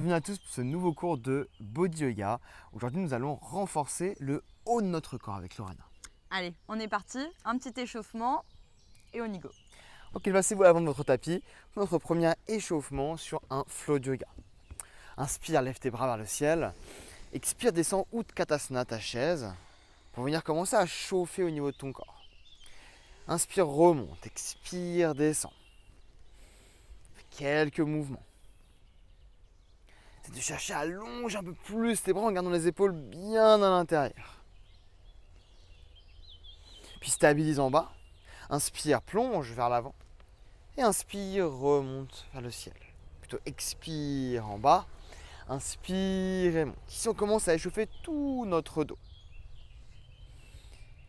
Bienvenue à tous pour ce nouveau cours de Body Yoga. Aujourd'hui, nous allons renforcer le haut de notre corps avec Lorena. Allez, on est parti, un petit échauffement et on y go. Ok, placez-vous à l'avant de votre tapis pour notre premier échauffement sur un flow de yoga. Inspire, lève tes bras vers le ciel. Expire, descends Utkatasana, ta chaise, pour venir commencer à chauffer au niveau de ton corps. Inspire, remonte. Expire, descends. Quelques mouvements. C'est de chercher à allonger un peu plus tes bras en gardant les épaules bien à l'intérieur. Puis stabilise en bas. Inspire, plonge vers l'avant. Et inspire, remonte vers le ciel. Plutôt expire en bas. Inspire et monte. Ici, on commence à échauffer tout notre dos.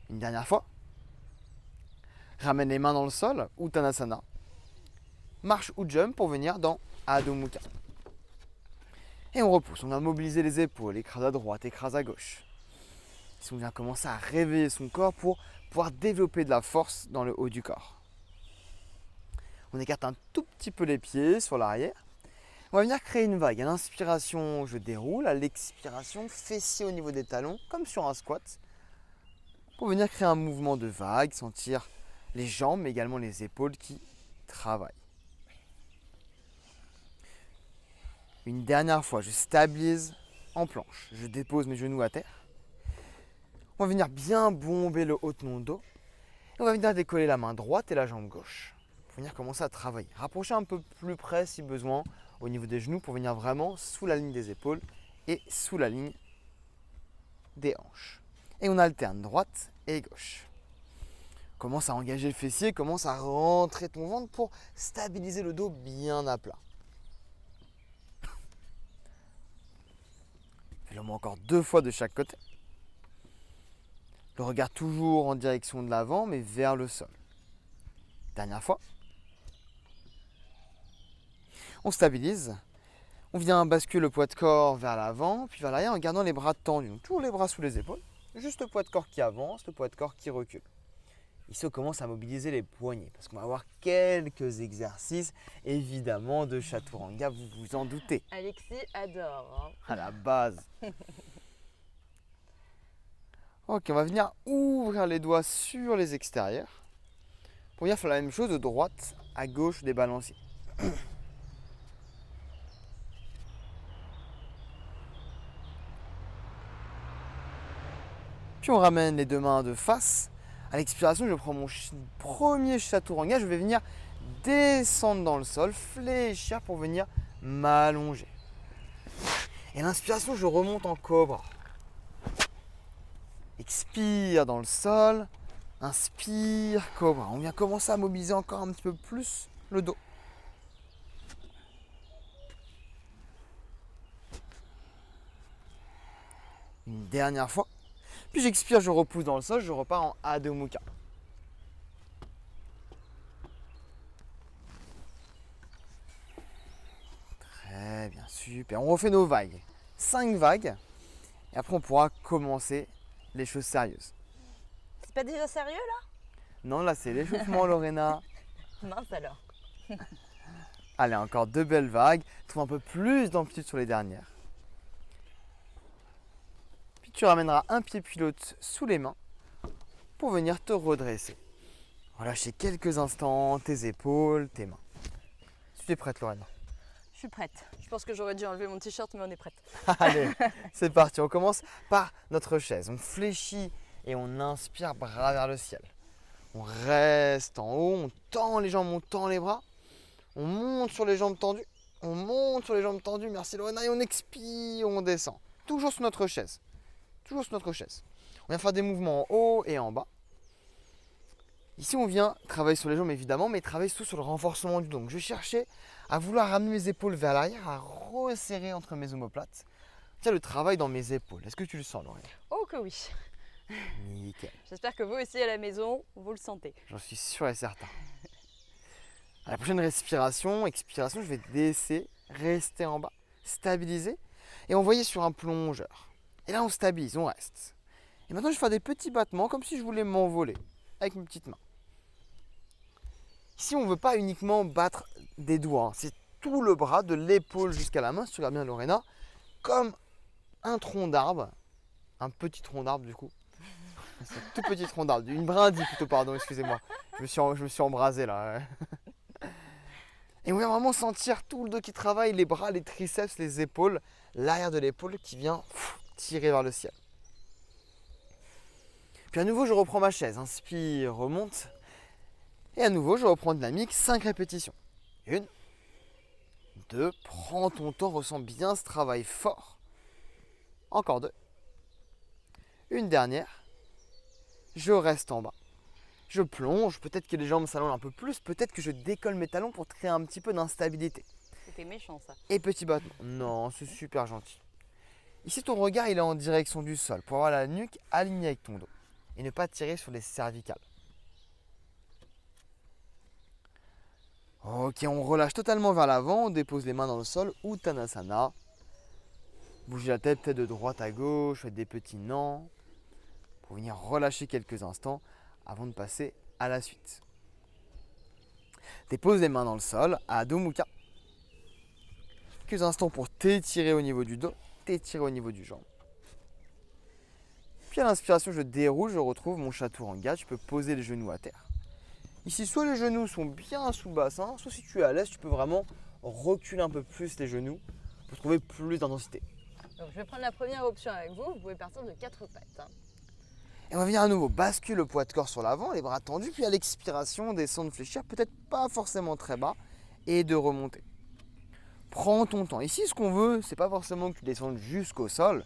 Une dernière fois. Ramène les mains dans le sol, Uttanasana. Marche ou jump pour venir dans Adho Mukha. Et on repousse. On va mobiliser les épaules, écrase à droite, écrase à gauche. Ici, on vient commencer à réveiller son corps pour pouvoir développer de la force dans le haut du corps. On écarte un tout petit peu les pieds sur l'arrière. On va venir créer une vague. À l'inspiration, je déroule. À l'expiration, fessier au niveau des talons, comme sur un squat. Pour venir créer un mouvement de vague, sentir les jambes, mais également les épaules qui travaillent. Une dernière fois, je stabilise en planche. Je dépose mes genoux à terre. On va venir bien bomber le haut de mon dos. Et on va venir décoller la main droite et la jambe gauche. Pour venir commencer à travailler. Rapprocher un peu plus près si besoin au niveau des genoux pour venir vraiment sous la ligne des épaules et sous la ligne des hanches. Et on alterne droite et gauche. Commence à engager le fessier, commence à rentrer ton ventre pour stabiliser le dos bien à plat. Fais-le moi encore 2 fois de chaque côté. Le regard toujours en direction de l'avant mais vers le sol. Dernière fois. On stabilise. On vient basculer le poids de corps vers l'avant, puis vers l'arrière en gardant les bras tendus. Donc toujours les bras sous les épaules. Juste le poids de corps qui avance, le poids de corps qui recule. Ici, on commence à mobiliser les poignets parce qu'on va avoir quelques exercices, évidemment, de Chaturanga, vous vous en doutez. Alexis adore. À la base. Ok, on va venir ouvrir les doigts sur les extérieurs pour venir faire la même chose de droite à gauche des balanciers. Puis on ramène les 2 mains de face. À l'expiration, je prends mon premier Chaturanga. Je vais venir descendre dans le sol, fléchir pour venir m'allonger. Et à l'inspiration, je remonte en cobra. Expire dans le sol. Inspire, cobra. On vient commencer à mobiliser encore un petit peu plus le dos. Une dernière fois. Puis j'expire, je repousse dans le sol, je repars en Adho Mukha. Très bien, super. On refait nos vagues. 5 vagues. Et après, on pourra commencer les choses sérieuses. C'est pas déjà sérieux là? Non, là, c'est l'échauffement, Lorena. Mince alors. Allez, encore 2 belles vagues. Trouve un peu plus d'amplitude sur les dernières. Puis tu ramèneras un pied puis l'autre sous les mains pour venir te relâcher quelques instants tes épaules, tes mains. Tu es prête, Lorena? Je suis prête. Je pense que j'aurais dû enlever mon t-shirt, mais on est prête. Allez, c'est parti. On commence par notre chaise. On fléchit et on inspire, bras vers le ciel. On reste en haut, on tend les jambes, on tend les bras. On monte sur les jambes tendues. On monte sur les jambes tendues. Merci Lorena. Et on expire, on descend. Toujours sur notre chaise. Toujours sur notre chaise. On vient faire des mouvements en haut et en bas. Ici, on vient travailler sur les jambes évidemment, mais travailler surtout sur le renforcement du dos. Donc, je vais chercher à vouloir ramener mes épaules vers l'arrière, à resserrer entre mes omoplates. Tiens, le travail dans mes épaules. Est-ce que tu le sens, Lorena? Oh que oui. Nickel. J'espère que vous aussi à la maison, vous le sentez. J'en suis sûr et certain. À la prochaine respiration, expiration, je vais baisser, rester en bas, stabiliser et envoyer sur un plongeur. Et là, on stabilise, on reste. Et maintenant, je vais faire des petits battements comme si je voulais m'envoler avec mes petites mains. Ici, on ne veut pas uniquement battre des doigts. C'est tout le bras, de l'épaule jusqu'à la main, si tu regardes bien Lorena, comme un tronc d'arbre, un petit tronc d'arbre du coup. C'est un tout petit tronc d'arbre, une brindille plutôt, pardon, excusez-moi. Je me suis embrasé là. Et on vient vraiment sentir tout le dos qui travaille, les bras, les triceps, les épaules, l'arrière de l'épaule qui vient tirer vers le ciel. Puis à nouveau, je reprends ma chaise, inspire, remonte. Et à nouveau, je reprends dynamique, 5 répétitions. 1, 2, prends ton temps, ressens bien ce travail fort. Encore 2. Une dernière. Je reste en bas. Je plonge, peut-être que les jambes s'allongent un peu plus, peut-être que je décolle mes talons pour créer un petit peu d'instabilité. C'était méchant ça. Et petit battement. Non, c'est super gentil. Ici, ton regard il est en direction du sol pour avoir la nuque alignée avec ton dos et ne pas tirer sur les cervicales. Ok, on relâche totalement vers l'avant, on dépose les mains dans le sol, Uttanasana. Bougez la tête peut-être de droite à gauche, faites des petits nans pour venir relâcher quelques instants avant de passer à la suite. Dépose les mains dans le sol, Adho Mukha. Quelques instants pour t'étirer au niveau du dos, t'étirer au niveau du jambe. Puis à l'inspiration, je déroule, je retrouve mon chaturanga. Tu peux poser les genoux à terre. Ici, soit les genoux sont bien sous le bassin, soit si tu es à l'aise, tu peux vraiment reculer un peu plus les genoux pour trouver plus d'intensité. Donc je vais prendre la première option avec vous. Vous pouvez partir de 4 pattes. Hein. Et on va venir à nouveau, bascule le poids de corps sur l'avant, les bras tendus, puis à l'expiration, descendre, fléchir, peut-être pas forcément très bas, et de remonter. Prends ton temps. Ici, ce qu'on veut, c'est pas forcément que tu descendes jusqu'au sol.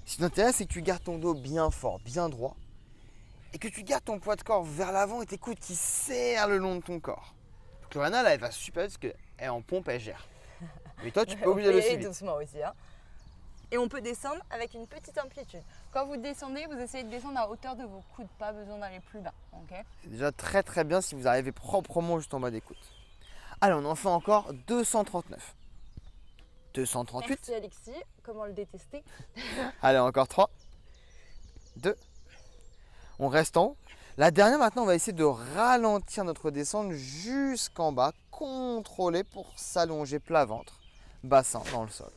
Ce qui t'intéresse, c'est que tu gardes ton dos bien fort, bien droit, et que tu gardes ton poids de corps vers l'avant et tes coudes qui serrent le long de ton corps. Donc Lorena, là, elle va super vite parce qu'elle est en pompe, elle gère. Mais toi, tu peux oublier le suivre. Doucement aussi. Hein. Et on peut descendre avec une petite amplitude. Quand vous descendez, vous essayez de descendre à hauteur de vos coudes, pas besoin d'aller plus bas. Okay, c'est déjà très très bien si vous arrivez proprement juste en bas des coudes. Allez, on en fait encore 239. 238. Merci Alexis, comment le détester. Allez, encore 3. 2. On reste en haut. La dernière, maintenant, on va essayer de ralentir notre descente jusqu'en bas, contrôler pour s'allonger plat ventre, bassin dans le sol.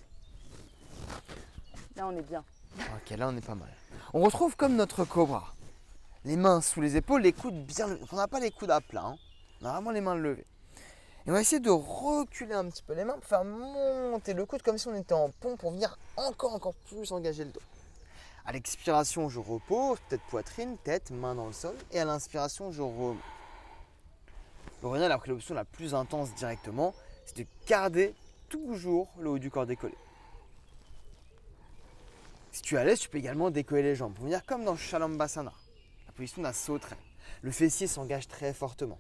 Là, on est bien. Ok, là, on est pas mal. On retrouve comme notre cobra. Les mains sous les épaules, les coudes bien levés. On n'a pas les coudes à plat, hein. On a vraiment les mains levées. Et on va essayer de reculer un petit peu les mains pour faire monter le coude comme si on était en pompe pour venir encore plus engager le dos. À l'expiration, je repose, peut-être poitrine, tête, main dans le sol. Et à l'inspiration, je remonte. Lorena, elle a pris l'option la plus intense directement, c'est de garder toujours le haut du corps décollé. Si tu es à l'aise, tu peux également décoller les jambes pour venir comme dans Shalambhasana, la position d'un sauterelle. Le fessier s'engage très fortement.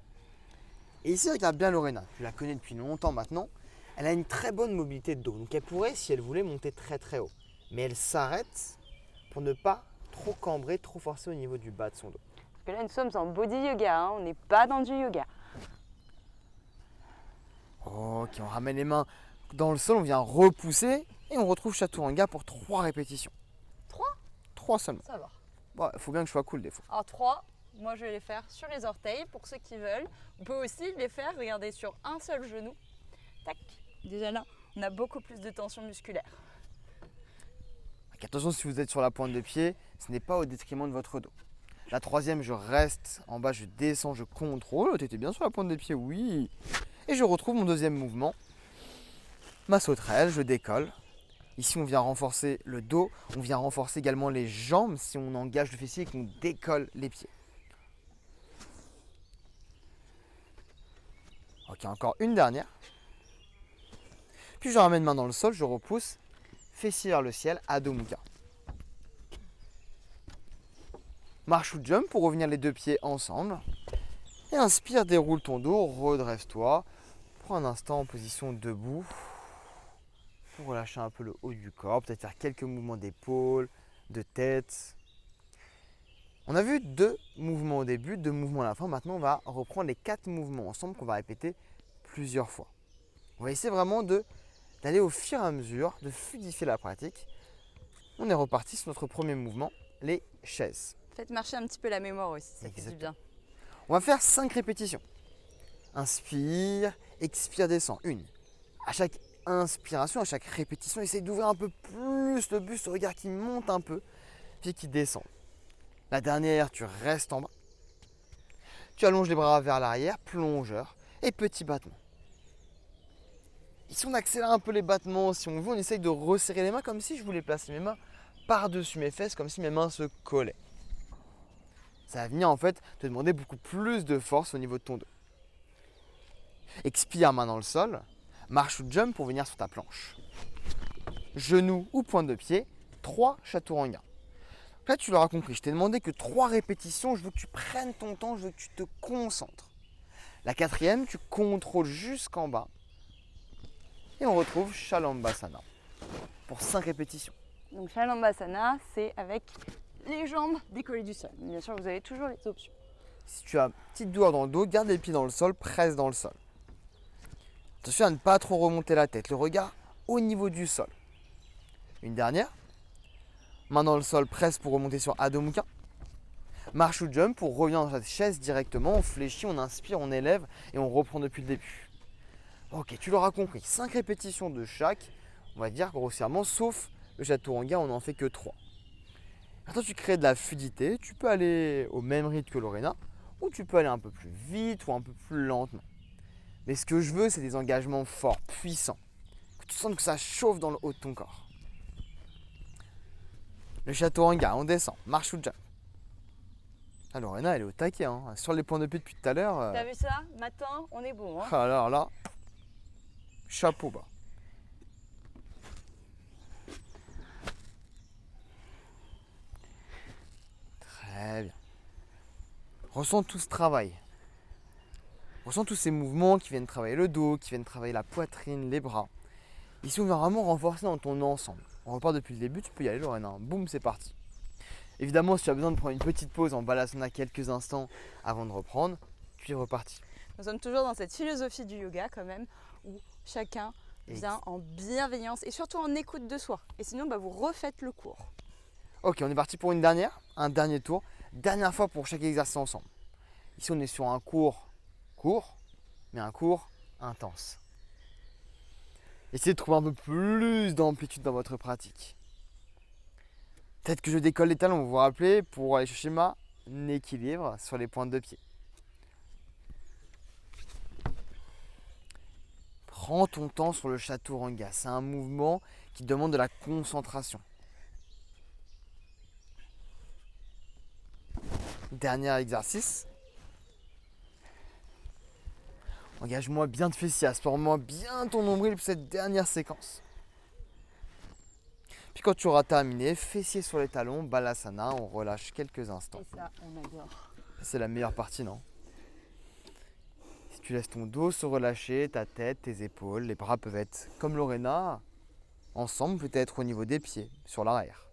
Et ici, regarde bien Lorena, tu la connais depuis longtemps maintenant, elle a une très bonne mobilité de dos. Donc elle pourrait, si elle voulait, monter très très haut. Mais elle s'arrête pour ne pas trop cambrer, trop forcer au niveau du bas de son dos. Parce que là, nous sommes en body yoga, hein, on n'est pas dans du yoga. Ok, on ramène les mains dans le sol, on vient repousser et on retrouve Chaturanga pour 3 répétitions. 3 3 seulement. Ça va. Bon, il faut bien que je sois cool des fois. Alors 3, moi je vais les faire sur les orteils pour ceux qui veulent. On peut aussi les faire, regardez, sur un seul genou. Tac. Déjà là, on a beaucoup plus de tension musculaire. Attention, si vous êtes sur la pointe de pied, ce n'est pas au détriment de votre dos. La troisième, je reste en bas, je descends, je contrôle. Tu étais bien sur la pointe des pieds, oui. Et je retrouve mon deuxième mouvement. Ma sauterelle, je décolle. Ici, on vient renforcer le dos. On vient renforcer également les jambes si on engage le fessier et qu'on décolle les pieds. Ok, encore une dernière. Puis je ramène main dans le sol, je repousse. Fessier vers le ciel, Adho Mukha. Marche ou jump pour revenir les deux pieds ensemble. Et inspire, déroule ton dos, redresse-toi. Prends un instant en position debout. Pour relâcher un peu le haut du corps. Peut-être faire quelques mouvements d'épaule, de tête. On a vu 2 mouvements au début, 2 mouvements à la fin. Maintenant, on va reprendre les 4 mouvements ensemble qu'on va répéter plusieurs fois. On va essayer vraiment d'aller au fur et à mesure, de fluidifier la pratique. On est reparti sur notre premier mouvement, les chaises. Faites marcher un petit peu la mémoire aussi, ça fait du bien. On va faire 5 répétitions. Inspire, expire, descend. 1. À chaque inspiration, à chaque répétition, essaye d'ouvrir un peu plus le buste, le regard qui monte un peu, puis qui descend. La dernière, tu restes en bas. Tu allonges les bras vers l'arrière, plongeur et petit battement. Ici, on accélère un peu les battements. Si on veut, on essaye de resserrer les mains comme si je voulais placer mes mains par-dessus mes fesses, comme si mes mains se collaient. Ça va venir en fait te demander beaucoup plus de force au niveau de ton dos. Expire main dans le sol, marche ou jump pour venir sur ta planche. Genou ou pointe de pied, 3 chaturanga. Là, tu l'auras compris, je t'ai demandé que 3 répétitions, je veux que tu prennes ton temps, je veux que tu te concentres. La 4e, tu contrôles jusqu'en bas. Et on retrouve Shalambhasana pour 5 répétitions. Donc Shalambhasana, c'est avec les jambes décollées du sol. Bien sûr, vous avez toujours les options. Si tu as une petite douleur dans le dos, garde les pieds dans le sol, presse dans le sol. Attention à ne pas trop remonter la tête, le regard au niveau du sol. Une dernière. Main dans le sol, presse pour remonter sur Adho Mukha. Marche ou jump pour revenir dans cette chaise directement. On fléchit, on inspire, on élève et on reprend depuis le début. Ok, tu l'auras compris. 5 répétitions de chaque, on va dire grossièrement, sauf le chaturanga, on n'en fait que 3. Maintenant, tu crées de la fluidité. Tu peux aller au même rythme que Lorena ou tu peux aller un peu plus vite ou un peu plus lentement. Mais ce que je veux, c'est des engagements forts, puissants. Que tu sentes que ça chauffe dans le haut de ton corps. Le chaturanga, on descend, marche ou jump. Ah, Lorena, elle est au taquet, hein. Sur les points de pied depuis tout à l'heure. T'as vu ça? Matin, on est bon. Hein. Alors là, chapeau bas. Très bien. Ressens tout ce travail. Ressens tous ces mouvements qui viennent travailler le dos, qui viennent travailler la poitrine, les bras. Ici, on va vraiment renforcer dans ton ensemble. On repart depuis le début, tu peux y aller Lorena. Boum, c'est parti. Évidemment, si tu as besoin de prendre une petite pause en balasana quelques instants avant de reprendre, tu es reparti. Nous sommes toujours dans cette philosophie du yoga quand même, où chacun vient en bienveillance et surtout en écoute de soi. Et sinon, vous refaites le cours. Ok, on est parti pour un dernier tour. Dernière fois pour chaque exercice ensemble. Ici, on est sur un court, mais un cours intense. Essayez de trouver un peu plus d'amplitude dans votre pratique. Peut-être que je décolle les talons, vous vous rappelez, pour aller chercher ma équilibre sur les pointes de pied. Prends ton temps sur le chaturanga. C'est un mouvement qui demande de la concentration. Dernier exercice. Engage-moi bien de fessiers, aspire-moi bien ton nombril pour cette dernière séquence. Puis quand tu auras terminé, fessiers sur les talons, balasana, on relâche quelques instants. Et ça, on adore. C'est la meilleure partie, non? Si tu laisses ton dos se relâcher, ta tête, tes épaules, les bras peuvent être comme Lorena, ensemble peut-être au niveau des pieds, sur l'arrière.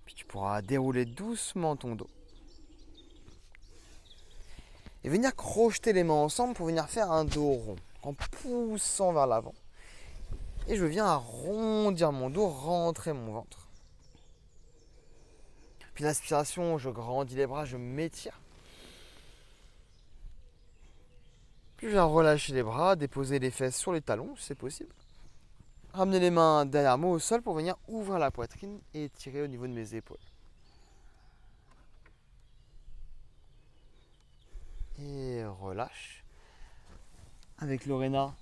Puis tu pourras dérouler doucement ton dos. Et venir crocheter les mains ensemble pour venir faire un dos rond, en poussant vers l'avant. Et je viens arrondir mon dos, rentrer mon ventre. Puis l'aspiration, je grandis les bras, je m'étire. Puis je viens relâcher les bras, déposer les fesses sur les talons, si c'est possible. Ramener les mains derrière moi au sol pour venir ouvrir la poitrine et étirer au niveau de mes épaules. Et relâche. Avec Lorena,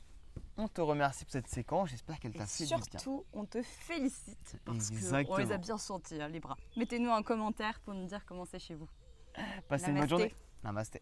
on te remercie pour cette séquence. J'espère qu'elle t'a fait du bien. Surtout, on te félicite parce Exactement. qu'on les a bien sentis, les bras. Mettez-nous un commentaire pour nous dire comment c'est chez vous. Passez une bonne Namasté. journée. Namasté.